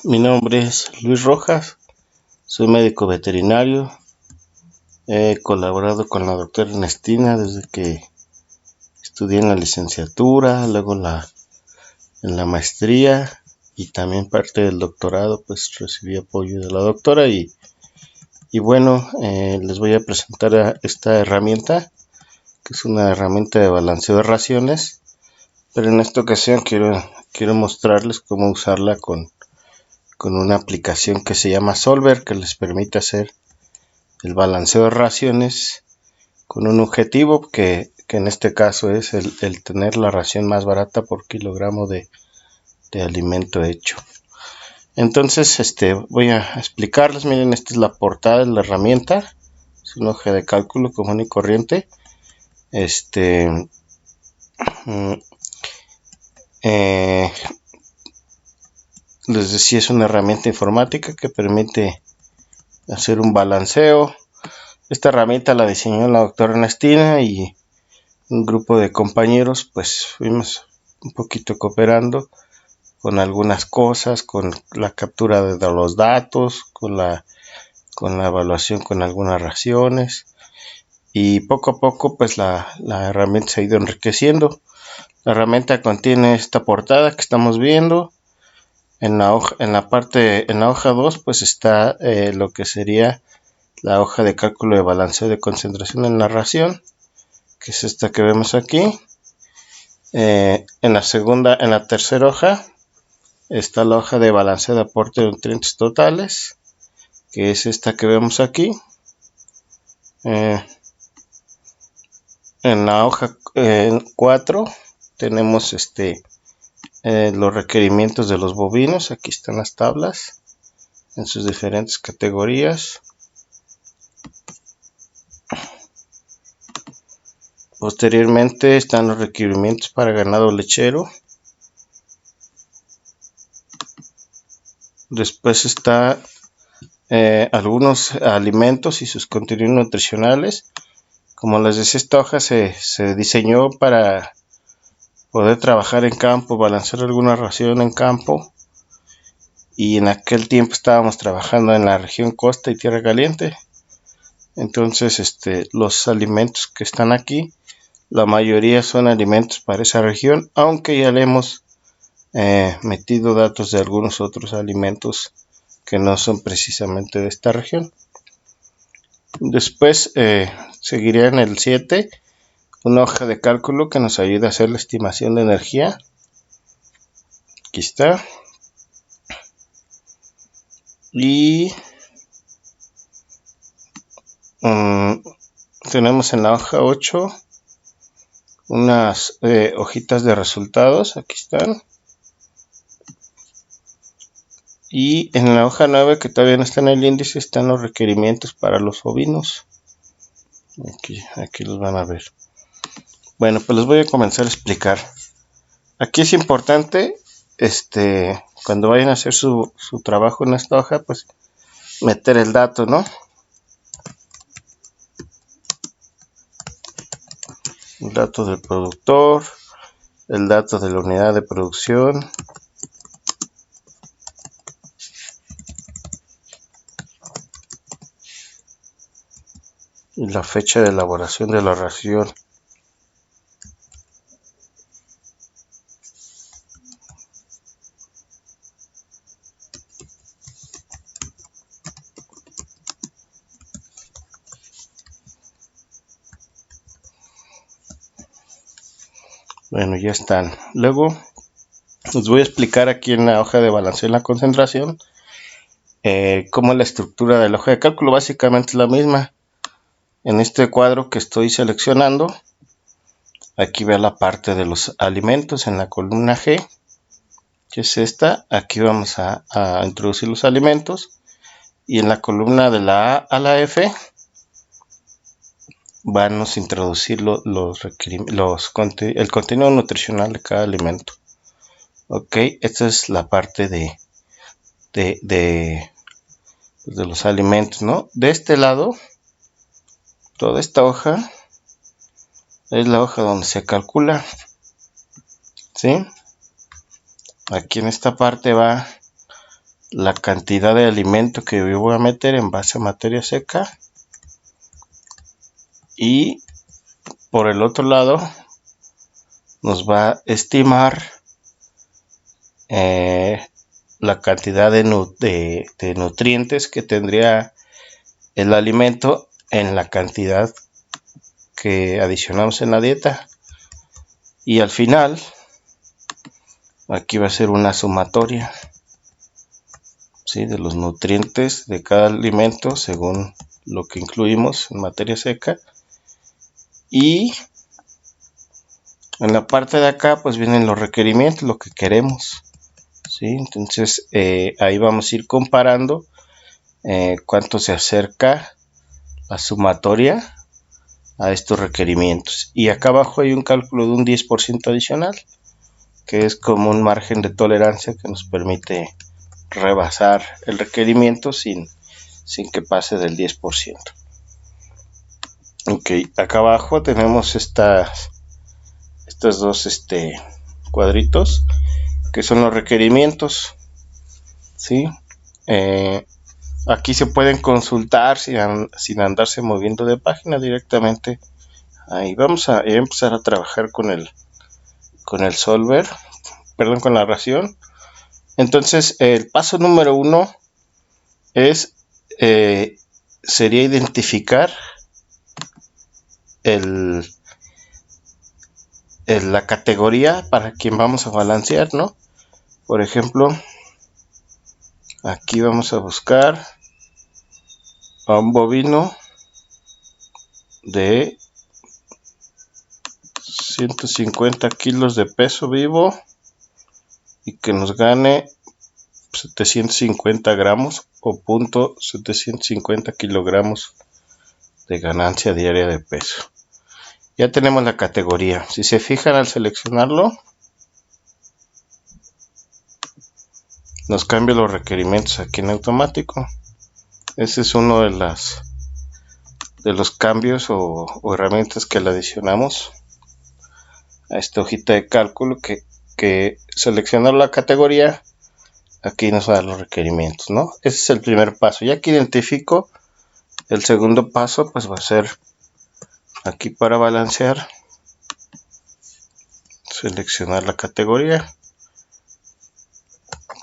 Mi nombre es Luis Rojas, soy médico veterinario. He colaborado con la doctora Ernestina desde que estudié en la licenciatura, luego en la maestría y también parte del doctorado, pues recibí apoyo de la doctora y bueno, les voy a presentar esta herramienta, que es una herramienta de balanceo de raciones, pero en esta ocasión quiero mostrarles cómo usarla con una aplicación que se llama Solver, que les permite hacer el balanceo de raciones con un objetivo que en este caso es el tener la ración más barata por kilogramo de alimento hecho. Entonces voy a explicarles. Miren, esta es la portada de la herramienta, es una hoja de cálculo común y corriente. Les decía, es una herramienta informática que permite hacer un balanceo. Esta herramienta la diseñó la doctora Ernestina y un grupo de compañeros, pues fuimos un poquito cooperando con algunas cosas, con la captura de los datos, con la evaluación con algunas raciones, y poco a poco pues la herramienta se ha ido enriqueciendo. La herramienta contiene esta portada que estamos viendo. En la hoja 2 pues está lo que sería la hoja de cálculo de balanceo de concentración en la ración, que es esta que vemos aquí. En la tercera hoja está la hoja de balanceo de aporte de nutrientes totales, que es esta que vemos aquí. En la hoja 4 tenemos los requerimientos de los bovinos. Aquí están las tablas en sus diferentes categorías. Posteriormente están los requerimientos para ganado lechero. Después está algunos alimentos y sus contenidos nutricionales. Como les decía, esta hoja se diseñó para poder trabajar en campo, balancear alguna ración en campo. Y en aquel tiempo estábamos trabajando en la región costa y tierra caliente. Entonces los alimentos que están aquí, la mayoría son alimentos para esa región, aunque ya le hemos metido datos de algunos otros alimentos que no son precisamente de esta región. Después seguiría en el 7 una hoja de cálculo que nos ayuda a hacer la estimación de energía. Aquí está. Y tenemos en la hoja 8 unas hojitas de resultados. Aquí están. Y en la hoja 9, que todavía no está en el índice, están los requerimientos para los ovinos. Aquí los van a ver. Bueno, pues les voy a comenzar a explicar. Aquí es importante, cuando vayan a hacer su trabajo en esta hoja, pues meter el dato, ¿no? El dato del productor, el dato de la unidad de producción, y la fecha de elaboración de la ración. Bueno, ya están. Luego les voy a explicar aquí en la hoja de balanceo en la concentración cómo es la estructura de la hoja de cálculo. Básicamente es la misma. En este cuadro que estoy seleccionando, aquí ve la parte de los alimentos en la columna G, que es esta. Aquí vamos a introducir los alimentos, y en la columna de la A a la F vamos a introducir el contenido nutricional de cada alimento. Ok, esta es la parte de los alimentos, ¿no? De este lado, toda esta hoja es la hoja donde se calcula, ¿sí? Aquí en esta parte va la cantidad de alimento que yo voy a meter en base a materia seca, y por el otro lado nos va a estimar la cantidad de nutrientes que tendría el alimento en la cantidad que adicionamos en la dieta, y al final aquí va a ser una sumatoria, ¿sí?, de los nutrientes de cada alimento según lo que incluimos en materia seca. Y en la parte de acá pues vienen los requerimientos, lo que queremos, ¿sí? Entonces ahí vamos a ir comparando cuánto se acerca la sumatoria a estos requerimientos. Y acá abajo hay un cálculo de un 10% adicional, que es como un margen de tolerancia que nos permite rebasar el requerimiento sin que pase del 10%. Ok, acá abajo tenemos estos dos cuadritos que son los requerimientos, ¿sí? Aquí se pueden consultar sin andarse moviendo de página directamente. Ahí vamos a empezar a trabajar con el solver, perdón, con la ración. Entonces el paso número 1 sería identificar la categoría para quien vamos a balancear, ¿no? Por ejemplo, aquí vamos a buscar a un bovino de 150 kilos de peso vivo y que nos gane 750 gramos o 0.750 kilogramos de ganancia diaria de peso. Ya tenemos la categoría. Si se fijan, al seleccionarlo nos cambia los requerimientos aquí en automático. Ese es uno de los cambios o herramientas que le adicionamos a esta hojita de cálculo, que seleccionar la categoría aquí nos va a dar los requerimientos, ¿no? Ese es el primer paso. Ya que identifico, el segundo paso pues va a ser aquí para balancear, seleccionar la categoría,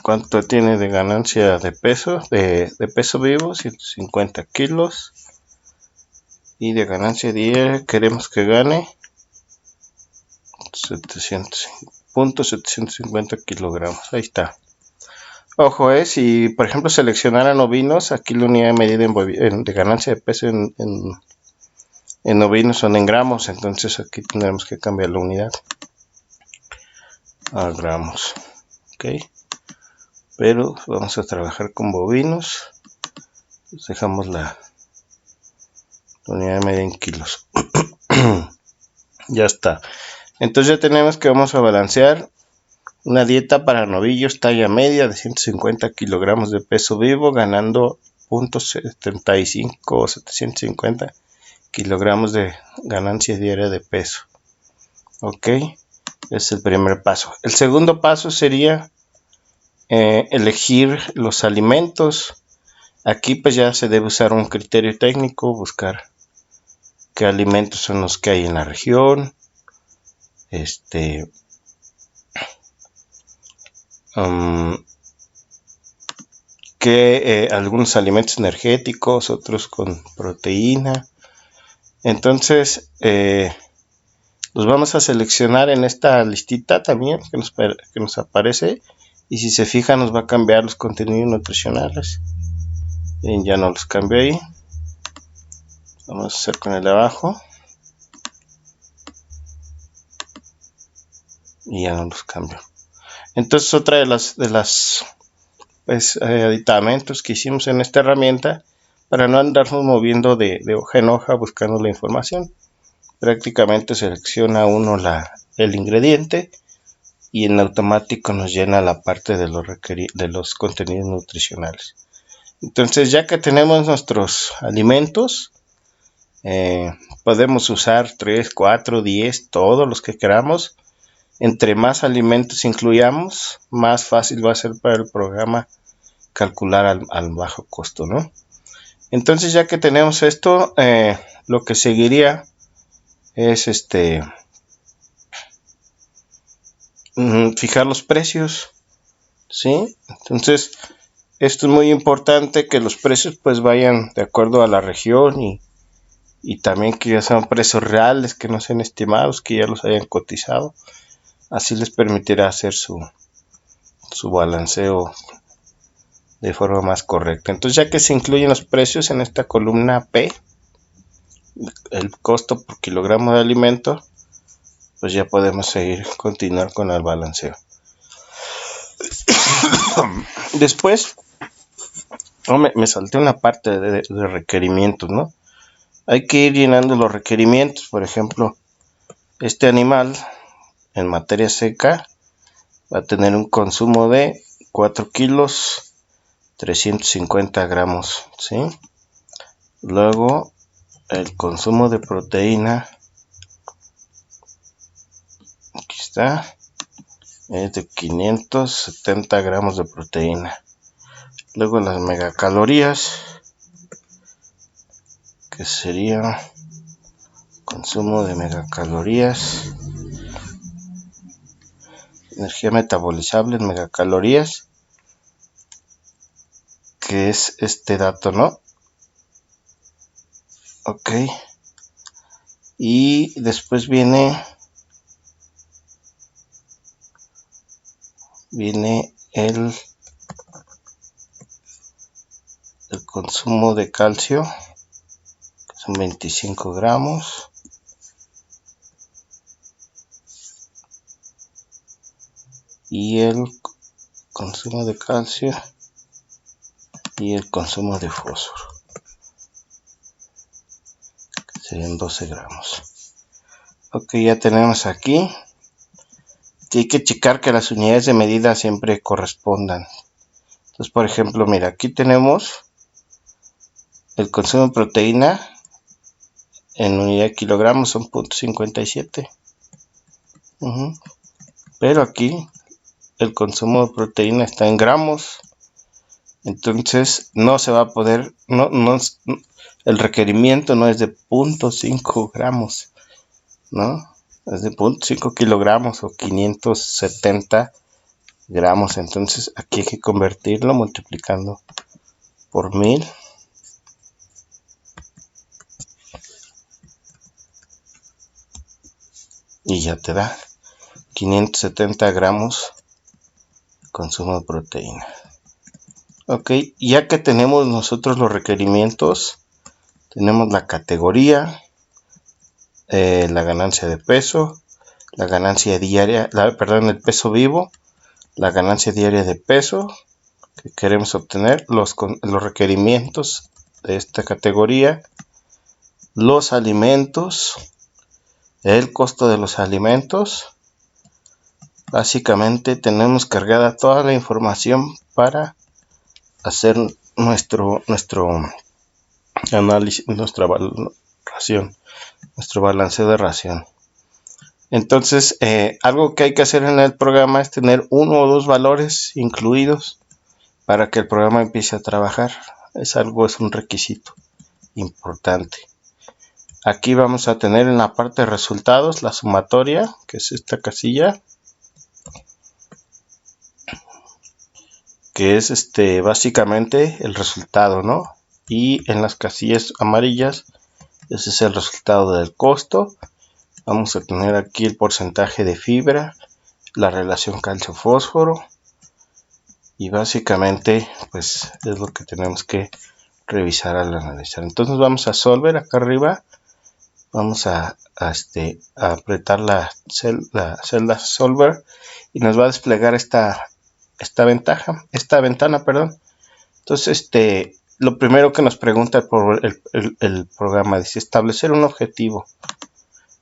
cuánto tiene de ganancia de peso, de peso vivo, 150 kilos, y de ganancia diaria queremos que gane 750 kilogramos. Ahí está. Ojo, si por ejemplo seleccionaran ovinos, aquí la unidad de medida de ganancia de peso en ovinos son en gramos, entonces aquí tendremos que cambiar la unidad a gramos. Ok, pero vamos a trabajar con bovinos. Pues dejamos la unidad de medida en kilos. Ya está. Entonces ya tenemos que vamos a balancear una dieta para novillos talla media de 150 kilogramos de peso vivo, ganando 0.75 o 750 kilogramos de ganancia diaria de peso. Ok, es el primer paso. El segundo paso sería elegir los alimentos. Aquí pues ya se debe usar un criterio técnico, buscar qué alimentos son los que hay en la región, algunos alimentos energéticos, otros con proteína. Entonces los vamos a seleccionar en esta listita también que nos aparece, y si se fijan nos va a cambiar los contenidos nutricionales. Bien, ya no los cambio ahí. Vamos a hacer con el de abajo y ya no los cambio. Entonces otra de las aditamentos que hicimos en esta herramienta, para no andarnos moviendo de hoja en hoja buscando la información, prácticamente selecciona uno el ingrediente y en automático nos llena la parte de los contenidos nutricionales. Entonces ya que tenemos nuestros alimentos, podemos usar 3, 4, 10, todos los que queramos. Entre más alimentos incluyamos, más fácil va a ser para el programa calcular al bajo costo, ¿no? Entonces, ya que tenemos esto, lo que seguiría es fijar los precios, ¿sí? Entonces, esto es muy importante, que los precios pues vayan de acuerdo a la región y también que ya sean precios reales, que no sean estimados, que ya los hayan cotizado. Así les permitirá hacer su balanceo de forma más correcta. Entonces, ya que se incluyen los precios en esta columna P, el costo por kilogramo de alimento, pues ya podemos continuar con el balanceo. Después, me salté una parte de requerimientos, ¿no? Hay que ir llenando los requerimientos. Por ejemplo, este animal en materia seca va a tener un consumo de 4 kilos 350 gramos, ¿sí? Luego, el consumo de proteína, aquí está, es de 570 gramos de proteína. Luego las megacalorías, que sería consumo de megacalorías, energía metabolizable en megacalorías, que es este dato, ¿no? Ok. Y después viene el consumo de calcio, que son 25 gramos. Y el consumo de calcio y el consumo de fósforo, que serían 12 gramos. Ok, ya tenemos aquí. Hay que checar que las unidades de medida siempre correspondan. Entonces, por ejemplo, mira, aquí tenemos el consumo de proteína en unidad de kilogramos, son 0.57. Pero aquí el consumo de proteína está en gramos. Entonces no se va a poder, el requerimiento no es de 0.5 gramos, ¿no? Es de 0.5 kilogramos o 570 gramos. Entonces aquí hay que convertirlo multiplicando por 1000. Y ya te da 570 gramos de consumo de proteína. Ok, ya que tenemos nosotros los requerimientos, tenemos la categoría, la ganancia de peso, la ganancia diaria, el peso vivo, la ganancia diaria de peso que queremos obtener, los requerimientos de esta categoría, los alimentos, el costo de los alimentos. Básicamente tenemos cargada toda la información para hacer nuestro análisis, nuestra ración, nuestro balanceo de ración. Entonces, algo que hay que hacer en el programa es tener 1 o 2 valores incluidos para que el programa empiece a trabajar. Es un requisito importante. Aquí vamos a tener en la parte de resultados la sumatoria, que es esta casilla, que es básicamente el resultado, ¿no? Y en las casillas amarillas, ese es el resultado del costo. Vamos a tener aquí el porcentaje de fibra, la relación calcio-fósforo, y básicamente pues es lo que tenemos que revisar al analizar. Entonces vamos a Solver acá arriba, vamos a apretar la celda Solver y nos va a desplegar esta ventana, perdón. Entonces lo primero que nos pregunta por el programa dice establecer un objetivo.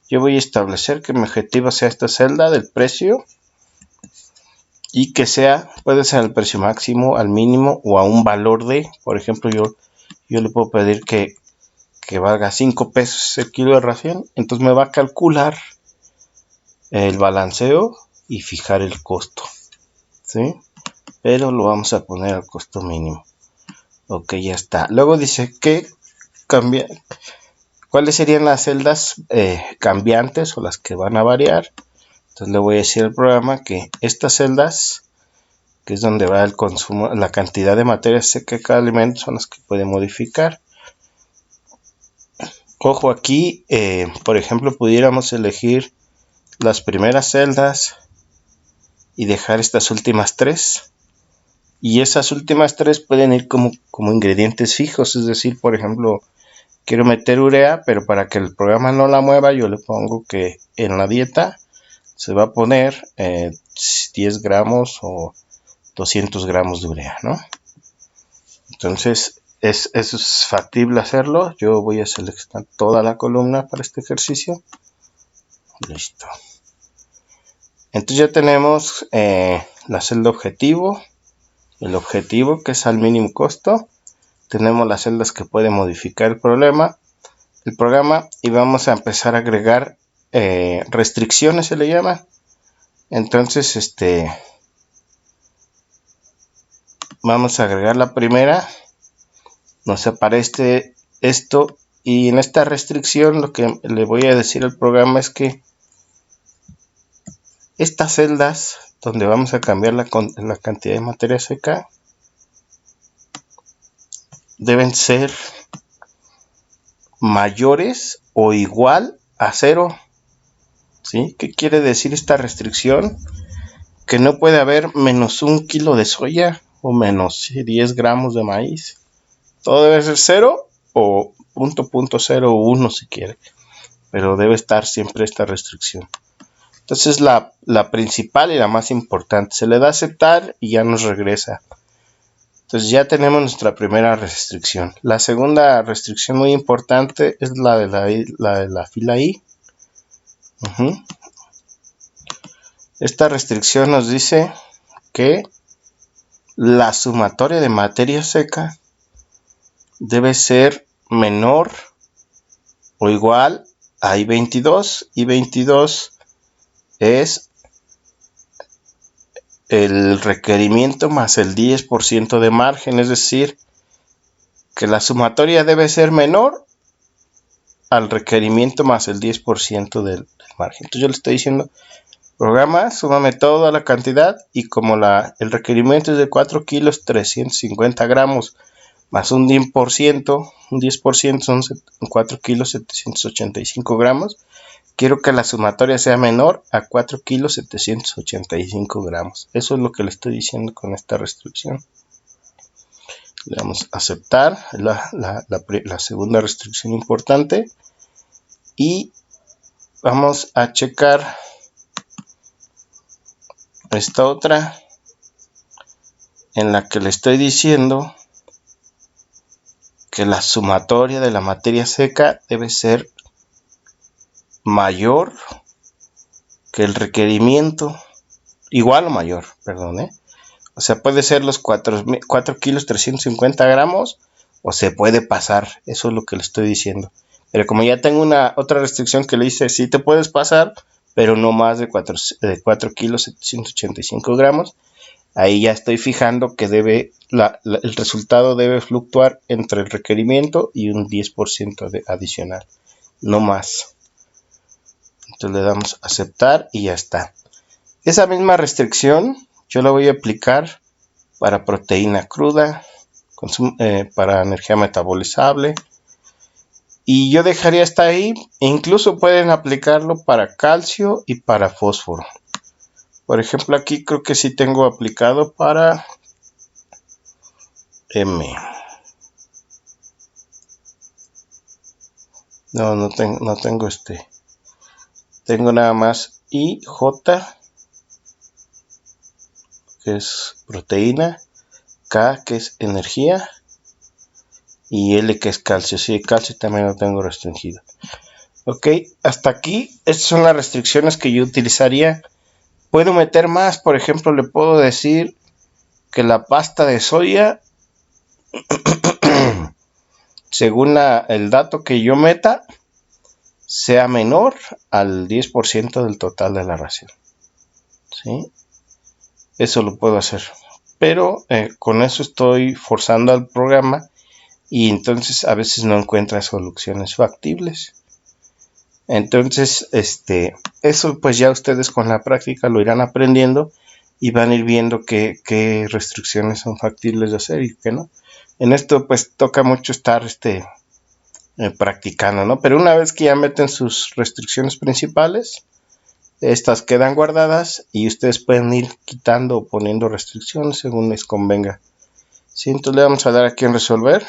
Yo voy a establecer que mi objetivo sea esta celda del precio y que puede ser el precio máximo, al mínimo o a un valor de, por ejemplo, yo le puedo pedir que valga 5 pesos el kilo de ración. Entonces me va a calcular el balanceo y fijar el costo, ¿sí? pero lo vamos a poner al costo mínimo. Ok, ya está. Luego dice que cambia, cuáles serían las celdas cambiantes o las que van a variar. Entonces le voy a decir al programa que estas celdas, que es donde va el consumo, la cantidad de materia seca de cada alimento, son las que puede modificar. Ojo aquí, por ejemplo, pudiéramos elegir las primeras celdas y dejar estas últimas tres. Y esas últimas tres pueden ir como ingredientes fijos, es decir, por ejemplo, quiero meter urea, pero para que el programa no la mueva, yo le pongo que en la dieta se va a poner 10 gramos o 200 gramos de urea, ¿no? Entonces, eso es factible hacerlo. Yo voy a seleccionar toda la columna para este ejercicio. Listo. Entonces ya tenemos la celda objetivo, el objetivo que es al mínimo costo. Tenemos las celdas que puede modificar el programa y vamos a empezar a agregar restricciones, se le llama. Entonces, vamos a agregar la primera. Nos aparece esto y en esta restricción lo que le voy a decir al programa es que estas celdas donde vamos a cambiar la cantidad de materia seca deben ser mayores o igual a 0. ¿Sí? ¿Qué quiere decir esta restricción? Que no puede haber menos 1 kilo de soya o menos 10 gramos de maíz. Todo debe ser 0 o .01 si quiere, pero debe estar siempre esta restricción. Entonces la principal y la más importante, se le da a aceptar y ya nos regresa. Entonces ya tenemos nuestra primera restricción. La segunda restricción muy importante es la de la fila I. Esta restricción nos dice que la sumatoria de materia seca debe ser menor o igual a I22. I22 es el requerimiento más el 10% de margen, es decir, que la sumatoria debe ser menor al requerimiento más el 10% del margen. Entonces yo le estoy diciendo, programa, súmame toda la cantidad y como el requerimiento es de 4 kilos 350 gramos más un 10% son 4 kilos 785 gramos. Quiero que la sumatoria sea menor a 4 kilos 785 gramos. Eso es lo que le estoy diciendo con esta restricción. Le damos a aceptar la segunda restricción importante. Y vamos a checar esta otra en la que le estoy diciendo que la sumatoria de la materia seca debe ser mayor que el requerimiento, igual o mayor, perdón, o sea, puede ser los 4 kilos 350 gramos o se puede pasar, eso es lo que le estoy diciendo. Pero como ya tengo otra restricción que le dice, sí te puedes pasar, pero no más de 4 kilos 785 gramos, ahí ya estoy fijando que el resultado debe fluctuar entre el requerimiento y un 10% adicional, no más. Entonces le damos a aceptar y ya está. Esa misma restricción yo la voy a aplicar para proteína cruda, para energía metabolizable. Y yo dejaría hasta ahí. Incluso pueden aplicarlo para calcio y para fósforo. Por ejemplo, aquí creo que sí tengo aplicado para M. No tengo Tengo nada más I, J, que es proteína, K, que es energía, y L, que es calcio. Sí, calcio también lo tengo restringido. Ok, hasta aquí. Estas son las restricciones que yo utilizaría. Puedo meter más, por ejemplo, le puedo decir que la pasta de soya, según el dato que yo meta, sea menor al 10% del total de la ración. ¿Sí? Eso lo puedo hacer. pero con eso estoy forzando al programa y entonces a veces no encuentra soluciones factibles. Entonces, eso pues ya ustedes con la práctica lo irán aprendiendo y van a ir viendo qué restricciones son factibles de hacer y qué no. En esto pues toca mucho estar practicando, ¿no? Pero una vez que ya meten sus restricciones principales, estas quedan guardadas y ustedes pueden ir quitando o poniendo restricciones según les convenga. ¿Sí? Entonces le vamos a dar aquí en resolver.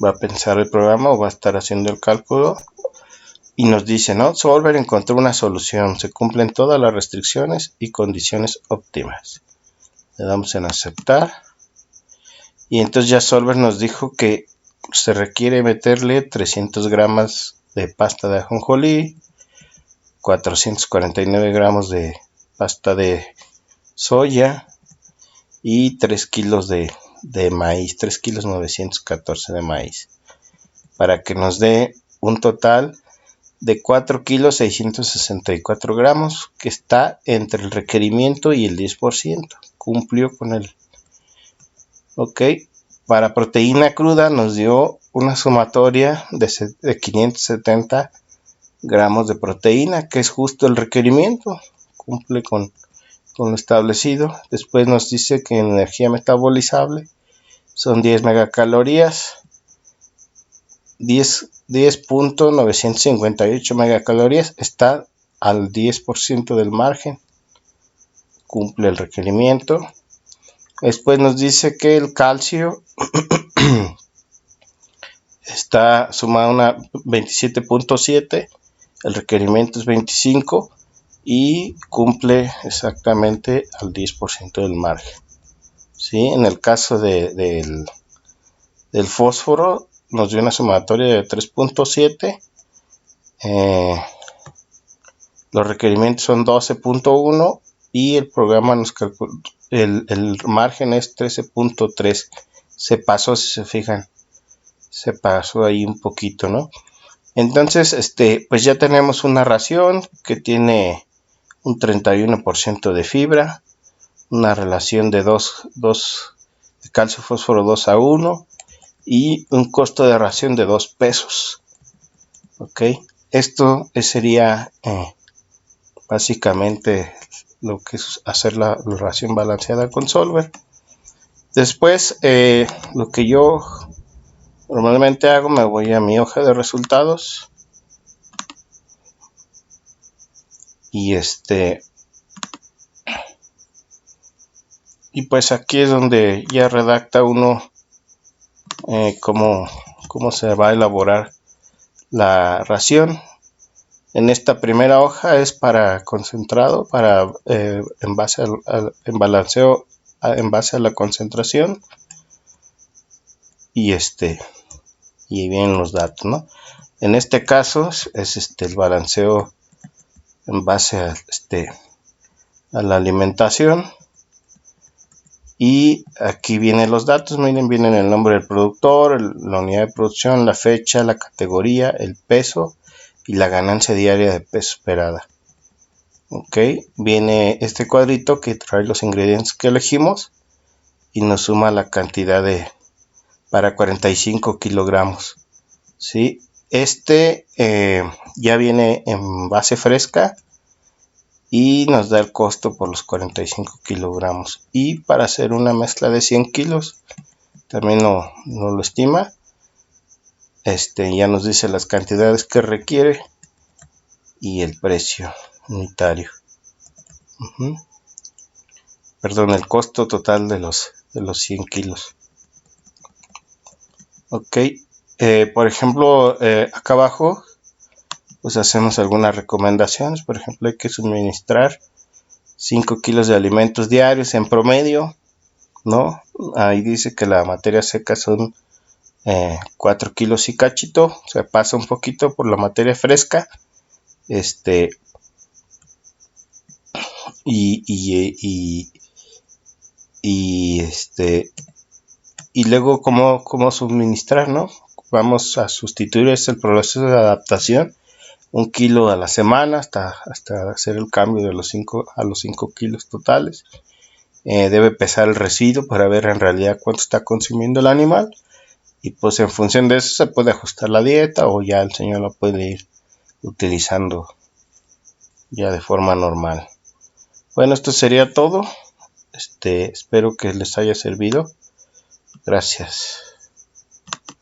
Va a pensar el programa o va a estar haciendo el cálculo y nos dice, ¿no? Solver encontró una solución, se cumplen todas las restricciones y condiciones óptimas. Le damos en aceptar y entonces ya Solver nos dijo que se requiere meterle 300 gramos de pasta de ajonjolí, 449 gramos de pasta de soya y 3 kilos de maíz, 3 kilos 914 de maíz, para que nos dé un total de 4 kilos 664 gramos, que está entre el requerimiento y el 10%. Cumplió con el... Ok, para proteína cruda nos dio una sumatoria de 570 gramos de proteína, que es justo el requerimiento, cumple con lo establecido. Después nos dice que en energía metabolizable son 10 megacalorías, 10.958 megacalorías, está al 10% del margen, cumple el requerimiento. Después nos dice que el calcio está sumado a una 27.7, el requerimiento es 25 y cumple exactamente al 10% del margen. ¿Sí? En el caso del fósforo nos dio una sumatoria de 3.7, los requerimientos son 12.1 y el programa nos calcula, el margen es 13.3. Se pasó, si se fijan, se pasó ahí un poquito, ¿no? Entonces, pues ya tenemos una ración que tiene un 31% de fibra, una relación de 2 de calcio fósforo 2:1 y un costo de ración de 2 pesos. Ok, esto sería básicamente lo que es hacer la ración balanceada con Solver. Después, lo que yo normalmente hago, me voy a mi hoja de resultados y y pues aquí es donde ya redacta uno cómo se va a elaborar la ración. En esta primera hoja es para concentrado, para en base en balanceo en base a la concentración y y vienen los datos, ¿no? En este caso es el balanceo en base a a la alimentación y aquí vienen los datos. Miren, vienen el nombre del productor, la unidad de producción, la fecha, la categoría, el peso y la ganancia diaria de peso esperada. Ok, viene este cuadrito que trae los ingredientes que elegimos y nos suma la cantidad para 45 kilogramos. ¿Sí? Ya viene en base fresca y nos da el costo por los 45 kilogramos. Y para hacer una mezcla de 100 kilos, también no lo estima. Ya nos dice las cantidades que requiere y el precio unitario. Perdón, el costo total de los 100 kilos. Ok, por ejemplo, acá abajo pues hacemos algunas recomendaciones. Por ejemplo, hay que suministrar 5 kilos de alimentos diarios en promedio, ¿no? Ahí dice que la materia seca son 4 kilos y cachito, se pasa un poquito por la materia fresca, y luego cómo suministrar, ¿no? Vamos a sustituir el proceso de adaptación 1 kilo a la semana hasta hacer el cambio de los 5 a los 5 kilos totales. Debe pesar el residuo para ver en realidad cuánto está consumiendo el animal, y pues en función de eso se puede ajustar la dieta, o ya el señor la puede ir utilizando ya de forma normal. Bueno, esto sería todo. Espero que les haya servido. Gracias.